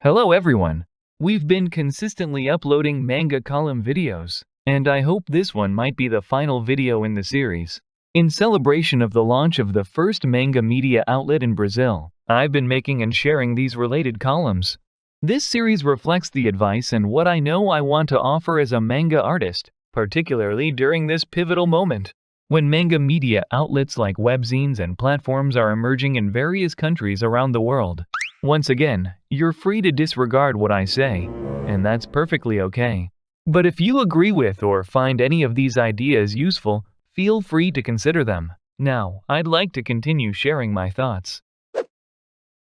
Hello everyone! We've been consistently uploading manga column videos, and I hope this one might be the final video in the series. In celebration of the launch of the first manga media outlet in Brazil, I've been making and sharing these related columns. This series reflects the advice and what I know I want to offer as a manga artist, particularly during this pivotal moment, when manga media outlets like webzines and platforms are emerging in various countries around the world. Once again, you're free to disregard what I say, and that's perfectly okay. But if you agree with or find any of these ideas useful, feel free to consider them. Now, I'd like to continue sharing my thoughts.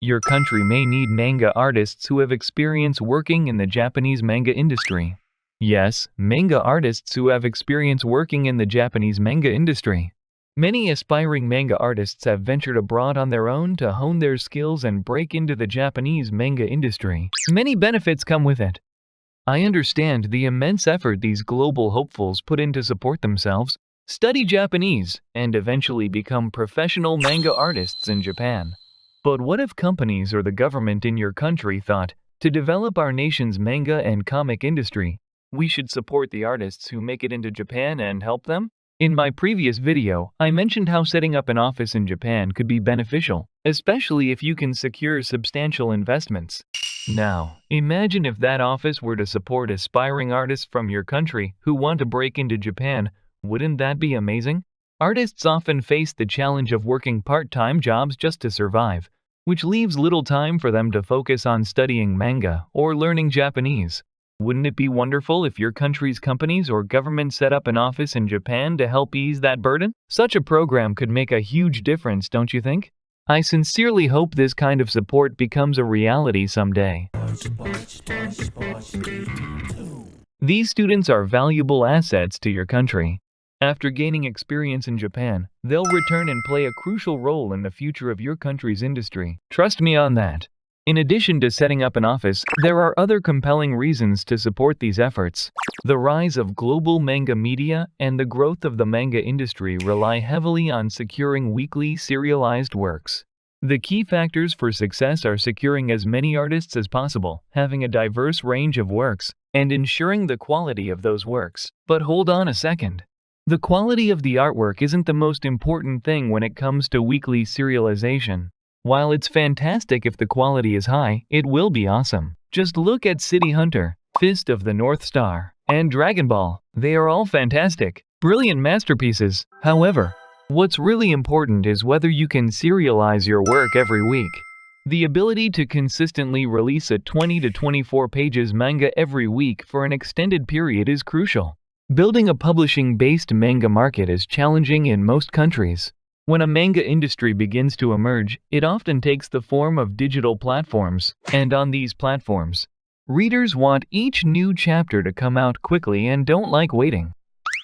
Your country may need manga artists who have experience working in the Japanese manga industry. Yes, manga artists who have experience working in the Japanese manga industry. Many aspiring manga artists have ventured abroad on their own to hone their skills and break into the Japanese manga industry. Many benefits come with it. I understand the immense effort these global hopefuls put in to support themselves, study Japanese, and eventually become professional manga artists in Japan. But what if companies or the government in your country thought, to develop our nation's manga and comic industry, we should support the artists who make it into Japan and help them? In my previous video, I mentioned how setting up an office in Japan could be beneficial, especially if you can secure substantial investments. Now, imagine if that office were to support aspiring artists from your country who want to break into Japan. Wouldn't that be amazing? Artists often face the challenge of working part-time jobs just to survive, which leaves little time for them to focus on studying manga or learning Japanese. Wouldn't it be wonderful if your country's companies or government set up an office in Japan to help ease that burden? Such a program could make a huge difference, don't you think? I sincerely hope this kind of support becomes a reality someday. These students are valuable assets to your country. After gaining experience in Japan, they'll return and play a crucial role in the future of your country's industry. Trust me on that. In addition to setting up an office, there are other compelling reasons to support these efforts. The rise of global manga media and the growth of the manga industry rely heavily on securing weekly serialized works. The key factors for success are securing as many artists as possible, having a diverse range of works, and ensuring the quality of those works. But hold on a second. The quality of the artwork isn't the most important thing when it comes to weekly serialization. While it's fantastic if the quality is high, it will be awesome. Just look at City Hunter, Fist of the North Star, and Dragon Ball. They are all fantastic, brilliant masterpieces. However, what's really important is whether you can serialize your work every week. The ability to consistently release a 20 to 24 pages manga every week for an extended period is crucial. Building a publishing-based manga market is challenging in most countries. When a manga industry begins to emerge, it often takes the form of digital platforms, and on these platforms, readers want each new chapter to come out quickly and don't like waiting.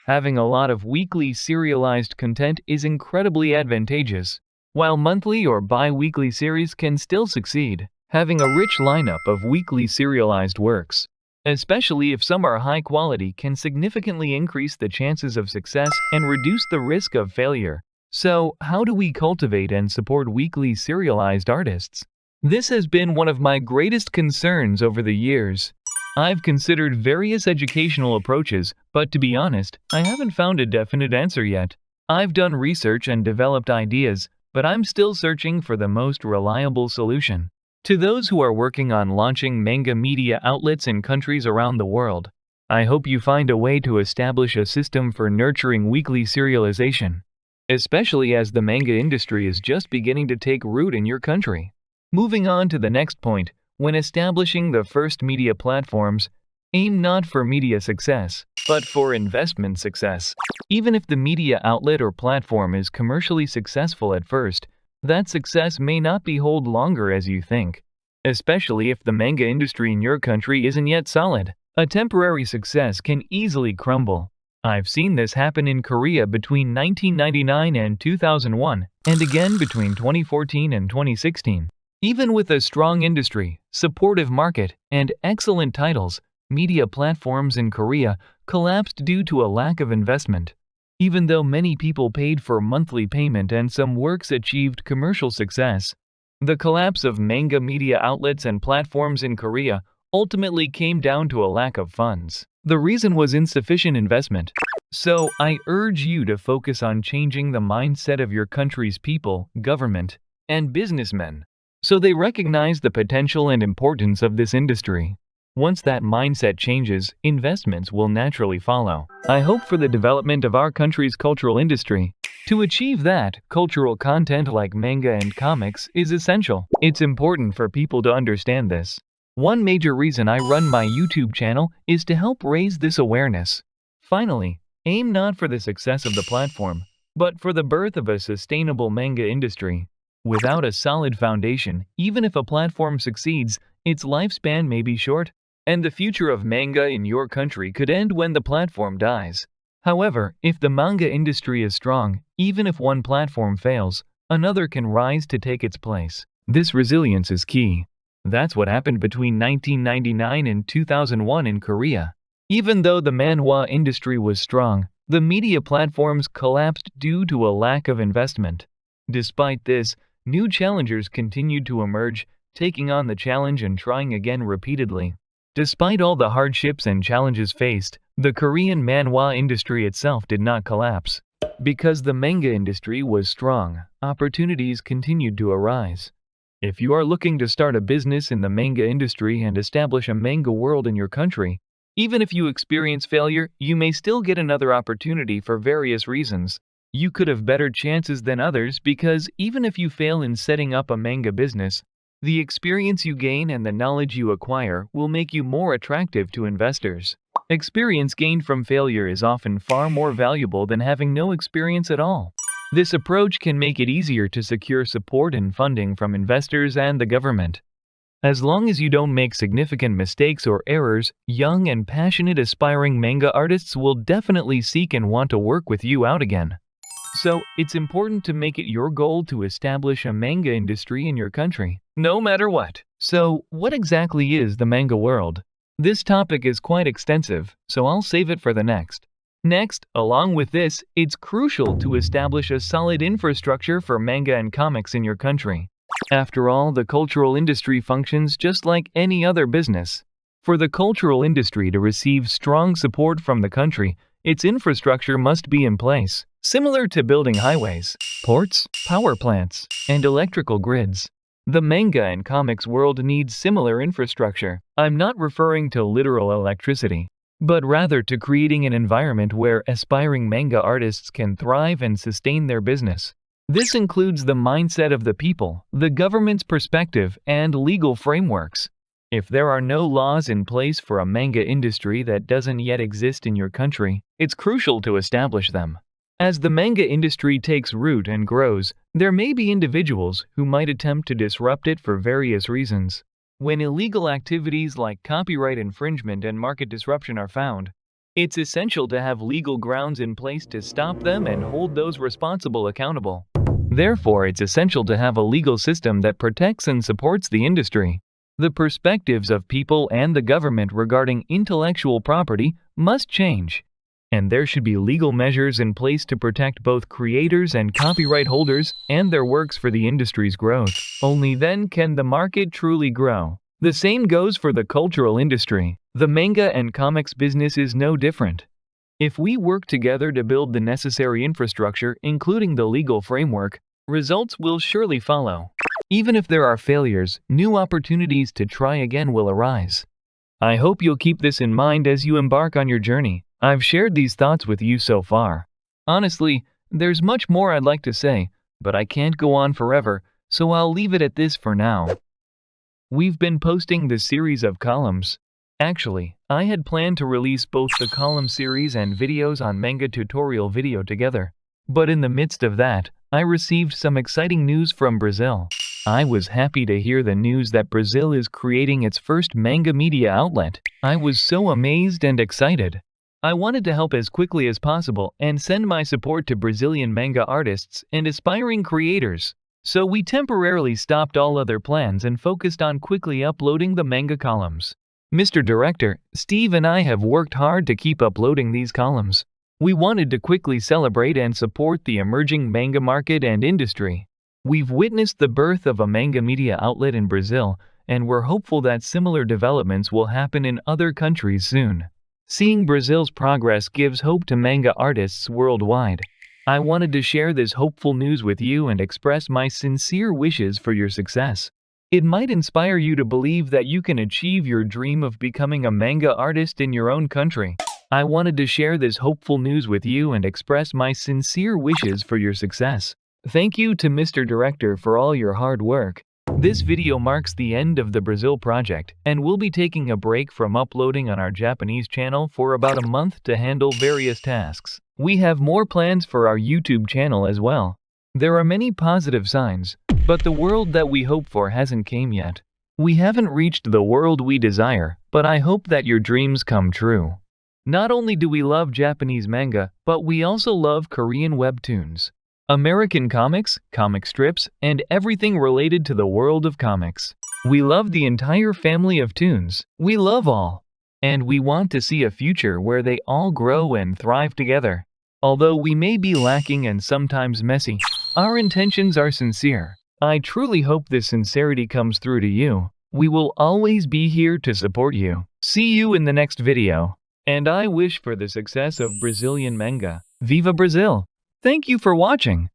Having a lot of weekly serialized content is incredibly advantageous. While monthly or bi-weekly series can still succeed, having a rich lineup of weekly serialized works, especially if some are high quality, can significantly increase the chances of success and reduce the risk of failure. So, how do we cultivate and support weekly serialized artists? This has been one of my greatest concerns over the years. I've considered various educational approaches, but to be honest, I haven't found a definite answer yet. I've done research and developed ideas, but I'm still searching for the most reliable solution. To those who are working on launching manga media outlets in countries around the world, I hope you find a way to establish a system for nurturing weekly serialization, especially as the manga industry is just beginning to take root in your country. Moving on to the next point, when establishing the first media platforms, aim not for media success, but for investment success. Even if the media outlet or platform is commercially successful at first, that success may not hold longer as you think. especially if the manga industry in your country isn't yet solid. A temporary success can easily crumble. I've seen this happen in Korea between 1999 and 2001, and again between 2014 and 2016. Even with a strong industry, supportive market, and excellent titles, media platforms in Korea collapsed due to a lack of investment. Even though many people paid for monthly payment and some works achieved commercial success, the collapse of manga media outlets and platforms in Korea ultimately came down to a lack of funds. The reason was insufficient investment. So, I urge you to focus on changing the mindset of your country's people, government, and businessmen, so they recognize the potential and importance of this industry. Once that mindset changes, investments will naturally follow. I hope for the development of our country's cultural industry. To achieve that, cultural content like manga and comics is essential. It's important for people to understand this. One major reason I run my YouTube channel is to help raise this awareness. Finally, aim not for the success of the platform, but for the birth of a sustainable manga industry. Without a solid foundation, even if a platform succeeds, its lifespan may be short, and the future of manga in your country could end when the platform dies. However, if the manga industry is strong, even if one platform fails, another can rise to take its place. This resilience is key. That's what happened between 1999 and 2001 in Korea. Even though the manhwa industry was strong, the media platforms collapsed due to a lack of investment. Despite this, new challengers continued to emerge, taking on the challenge and trying again repeatedly. Despite all the hardships and challenges faced, the Korean manhwa industry itself did not collapse. Because the manga industry was strong, opportunities continued to arise. If you are looking to start a business in the manga industry and establish a manga world in your country, even if you experience failure, you may still get another opportunity for various reasons. You could have better chances than others because even if you fail in setting up a manga business, the experience you gain and the knowledge you acquire will make you more attractive to investors. Experience gained from failure is often far more valuable than having no experience at all. This approach can make it easier to secure support and funding from investors and the government. As long as you don't make significant mistakes or errors, young and passionate aspiring manga artists will definitely seek and want to work with you out again. So, it's important to make it your goal to establish a manga industry in your country, no matter what. So, what exactly is the manga world? This topic is quite extensive, so I'll save it for the next. Next, along with this, it's crucial to establish a solid infrastructure for manga and comics in your country. After all, the cultural industry functions just like any other business. For the cultural industry to receive strong support from the country, its infrastructure must be in place, similar to building highways, ports, power plants, and electrical grids. The manga and comics world needs similar infrastructure. I'm not referring to literal electricity, but rather to creating an environment where aspiring manga artists can thrive and sustain their business. This includes the mindset of the people, the government's perspective, and legal frameworks. If there are no laws in place for a manga industry that doesn't yet exist in your country, it's crucial to establish them. As the manga industry takes root and grows, there may be individuals who might attempt to disrupt it for various reasons. When illegal activities like copyright infringement and market disruption are found, it's essential to have legal grounds in place to stop them and hold those responsible accountable. Therefore, it's essential to have a legal system that protects and supports the industry. The perspectives of people and the government regarding intellectual property must change, and there should be legal measures in place to protect both creators and copyright holders and their works for the industry's growth. Only then can the market truly grow. The same goes for the cultural industry. The manga and comics business is no different. If we work together to build the necessary infrastructure, including the legal framework, results will surely follow. Even if there are failures, new opportunities to try again will arise. I hope you'll keep this in mind as you embark on your journey. I've shared these thoughts with you so far. Honestly, there's much more I'd like to say, but I can't go on forever, so I'll leave it at this for now. We've been posting the series of columns. Actually, I had planned to release both the column series and videos on manga tutorial video together. But in the midst of that, I received some exciting news from Brazil. I was happy to hear the news that Brazil is creating its first manga media outlet. I was so amazed and excited. I wanted to help as quickly as possible and send my support to Brazilian manga artists and aspiring creators. So we temporarily stopped all other plans and focused on quickly uploading the manga columns. Mr. Director, Steve and I have worked hard to keep uploading these columns. We wanted to quickly celebrate and support the emerging manga market and industry. We've witnessed the birth of a manga media outlet in Brazil, and we're hopeful that similar developments will happen in other countries soon. Seeing Brazil's progress gives hope to manga artists worldwide. I wanted to share this hopeful news with you and express my sincere wishes for your success. It might inspire you to believe that you can achieve your dream of becoming a manga artist in your own country. I wanted to share this hopeful news with you and express my sincere wishes for your success. Thank you to Mr. Director for all your hard work. This video marks the end of the Brazil project, and we'll be taking a break from uploading on our Japanese channel for about a month to handle various tasks. We have more plans for our YouTube channel as well. There are many positive signs, but the world that we hope for hasn't came yet. We haven't reached the world we desire, but I hope that your dreams come true. Not only do we love Japanese manga, but we also love Korean webtoons, American comics, comic strips, and everything related to the world of comics. We love the entire family of toons. We love all. And we want to see a future where they all grow and thrive together. Although we may be lacking and sometimes messy, our intentions are sincere. I truly hope this sincerity comes through to you. We will always be here to support you. See you in the next video. And I wish for the success of Brazilian manga. Viva Brazil! Thank you for watching.